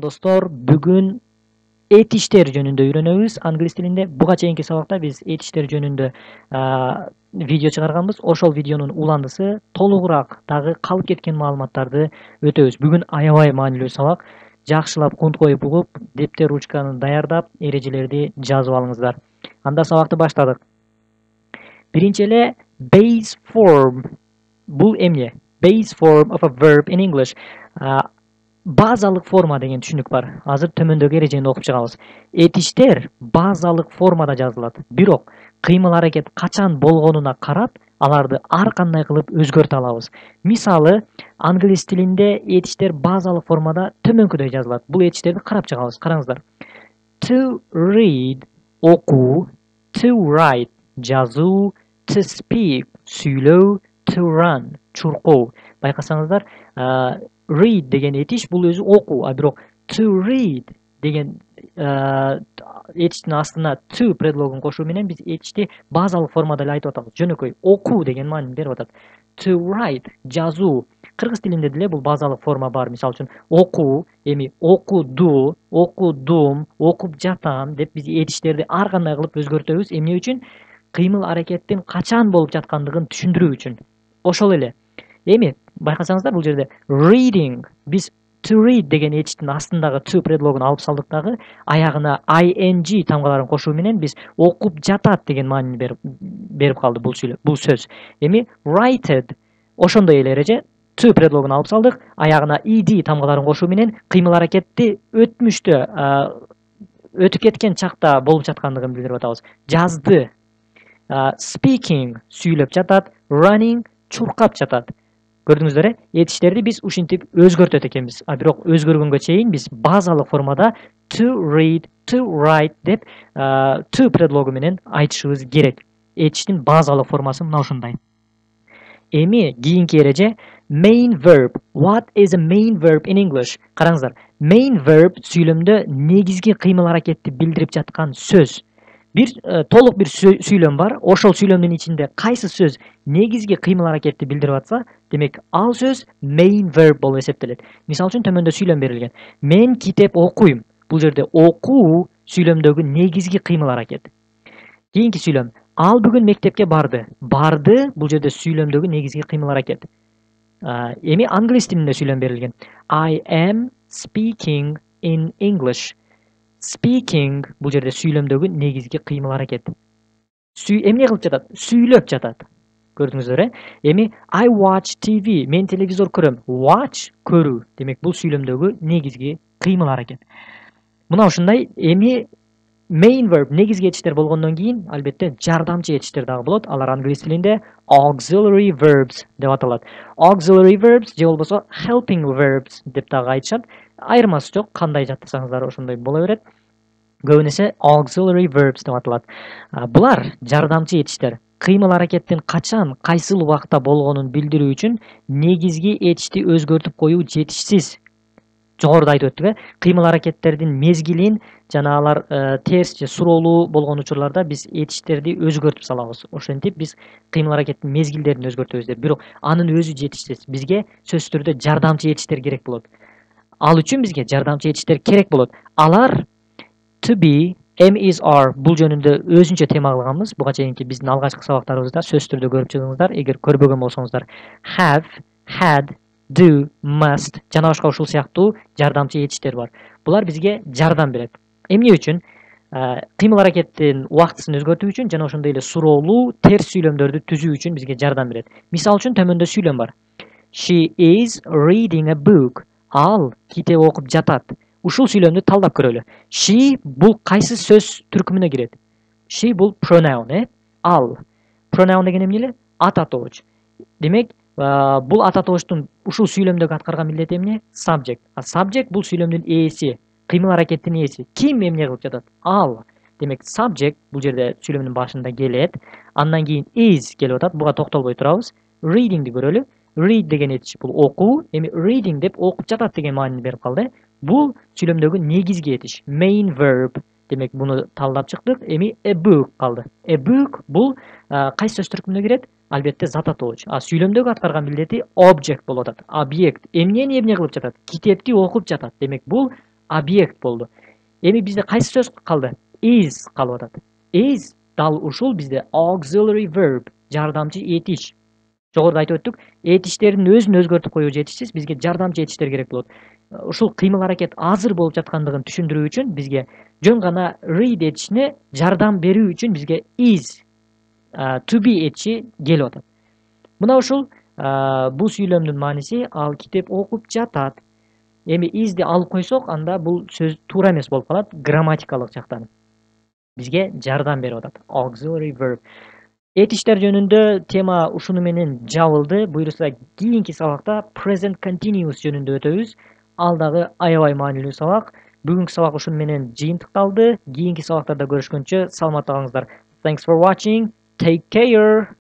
достор, бүгүн эт иштер жөнүндө үйрөнөбүз англис тилинде. Буга чейинки сабакта биз эт иштер жөнүндө видео чыгарганбыз. Ошол видеонун уландысы толугураак дагы калып кеткен маалыматтарды өтөбүз. Бүгүн аябай маанилүү сабак. Жакшылап кунт коюп угуп, дептер, ручканы даярдап, эрежелерди жазып алыңыздар. Анда сабакты баштадык. Биринчи эле base form. Бул эмне? Base form of a verb in English. Базалык форма деген түшүнүк бар. Азыр төмөндөгү эрежени окуп чыгабыз. Этиштер базалык формада жазылат. Бирок кыймыл аракет качан болгонуна карап, аларды ар кандай кылып өзгөртө алабыз. Мисалы, англис тилинде этиштер базалык формада төмөнкүдөй жазылат. Бул этиштерди карап чыгабыз. Караңыздар. To read окуу, to write жазуу, to speak сүйлөө, to run чуркоо. Байкасаңыздар, read деген этиш бул өзү окуу, а бирок to read деген этиштин астына to предлогун кошуу менен биз этишти базалык формада эле айтып атабыз. Жөнөкөй окуу деген маанини берип атат. To write жазуу. Кыргыз тилинде деле бул базалык форма бар. Мисалы үчүн окуу, эми окуду, окудум, окуп жатам деп биз этиштерди ар кандай кылып өзгөртөбүз. Эмне үчүн? Кыймыл аракеттин качан болуп жаткандыгын түшүндүрүү үчүн. Ошол эле. Эми байкасаңыздар, бул жерде reading биз to read деген этиштин астындагы to предлогун алып салдык дагы, аягына ing тамгаларын кошуу менен биз окуп жатат деген маанини берип калды бул сөз. Эми writed ошондой эле эреже, to предлогун алып салдык, аягына ed тамгаларын кошуу менен кыймыл аракетти өтмүштө өтүп кеткен чакта болуп жаткандыгын билдирип атабыз. Жазды. Speaking сүйлөп жатат, running чуркап жатат. Көрдүңүздөр, этиштерди биз ушинтип өзгөртөт экенбиз. А бирок өзгөргөнгө чейин биз базалык формада to read, to write деп to предлогу менен айтышыбыз керек. Этиштин базалык формасы мына ушундай. Эми кийинки эреже main verb. What is a main verb in English? Караңыздар. Main verb сүйлөмдө негизги кыймыл аракетти билдирип жаткан сөз. Толук бир сүйлөм бар. Ошол сүйлөмдүн ичинде кайсы сөз негизги кыймыл аракетти билдирип атса, демек ал сөз main verb болуп эсептелет. Мисалы үчүн төмөндө сүйлөм берилген. Мен китеп окуйм. Бул жерде окуу сүйлөмдөгү негизги кыймыл аракет. Кийинки сүйлөм. Ал бүгүн мектепке барды. Барды бул жерде сүйлөмдөгү негизги кыймыл аракет. Эми англис тилинде сүйлөм берилген. I am speaking in English. Speaking бул жерде сүйлөмдөгү негизги кыймыл аракет. Эмне кылып жатат? Сүйлөп жатат. Көрдүңүздөр, Эми I watch TV. Мен телевизор көрөм. Watch көрүү. Демек бул сүйлөмдөгү негизги кыймыл аракет. Мына ушундай. Эми main verb негизги этиштер болгондон кийин, албетте, жардамчы этиштер дагы болот. Алар англис тилинде auxiliary verbs деп аталат. Auxiliary verbs же болбосо helping verbs деп дагы айтышат. Айырмасы жок, кандай жаттасаңыздар ошондой боло берет. Көбүнесе auxiliary verbs деп аталат. Булар жардамчы этиштер. Кыймыл аракеттин качан, кайсыл убакта болгонун билдирүү үчүн негизги этишти өзгөртүп коюу жетишсиз. Жогоруда айтып өттүк, кыймыл аракеттердин мезгилин жана алар терс же суроолуу болгон учурларда биз этиштерди өзгөртүп салабыз. Ошентип биз кыймыл аракеттин мезгилдерин өзгөртөбүз деп. Бирок анын өзү жетишсиз. Бизге сөзсүз түрдө жардамчы этиштер керек болот. Ал үчүн бизге жардамчы этиштер керек болот. Алар to be, am, is, are бул жөнүндө өзүнчө тема кылганбыз. Буга чейинки биздин алгачкы сабактарыбызда сөзсүз түрдө көрүп чыгыңыздар. Эгер көрбөгөн болсоңуздар, have, had, do, must жана башка ушул сыяктуу жардамчы этиштер бар. Булар бизге жардам берет. Эмне үчүн? Кыймыл аракеттин убактысын өзгөртүү үчүн жана ошондой эле суроолуу, терс сүйлөмдөрдү түзүү үчүн бизге жардам берет. Мисалы үчүн төмөндө сүйлөм бар. She is reading a book. Ал китеп окуп жатат. Ушул сүйлөмдү талдап көрөлү. She бул кайсы сөз түркүмүнө кирет? She бул pronoun, ал. Pronoun деген эмне эле? Ат атооч. Демек, бул ат атоочтун ушул сүйлөмдөгү аткарган милдети эмне? Subject. Subject бул сүйлөмдүн ээси, кыймыл аракеттин ээси. Ким эмне кылып жатат? Ал. Демек, subject бул жерде сүйлөмдүн башында келет. Андан кийин is келип атат. Буга токтолбой турабыз. Readingди көрөлү. Read деген этиш бул окуу. Эми reading деп окуп жатат деген маанини берип калды. Бул сүйлөмдөгү негизги этиш, main verb. Демек, буну талдап чыктык. Эми a book калды. A book бул кайсы сөз түркүмүнө кирет? Албетте зат атооч. Сүйлөмдөгү аткарган милдети object болуп атат. Объект. Эмнени эмне кылып жатат? Китепти окуп жатат. Демек, бул объект болду. Эми бизде кайсы сөз калды? Is калып атат. Is дал ушул бизде auxiliary verb, жардамчы этиш. Жогоруда айтып өттүк, этиштердин өзүн өзгөртүп коюу жетишсиз, бизге жардамчы этиштер керек болот. Ушул кыймыл аракет азыр болуп жаткандыгын түшүндүрүү үчүн бизге жөн гана read этишине жардам берүү үчүн бизге is to be этиши келип атат. Мына ушул бул сүйлөмдүн мааниси ал китеп окуп жатат. Эми isди алып койсок, анда бул сөз туура эмес болуп калат грамматикалык жактан. Бизге жардам берип атат. Auxiliary verb. Этиштер жөнүндө тема ушуну менен жабылды. Буюрса кийинки сабакта present continuous жөнүндө өтөбүз. Ал дагы аябай маанилүү сабак. Бүгүнкү сабак ушуну менен жыйынтыкталды. Кийинки сабактарда көрүшкөнчө саламатта калыңыздар. Thanks for watching. Take care.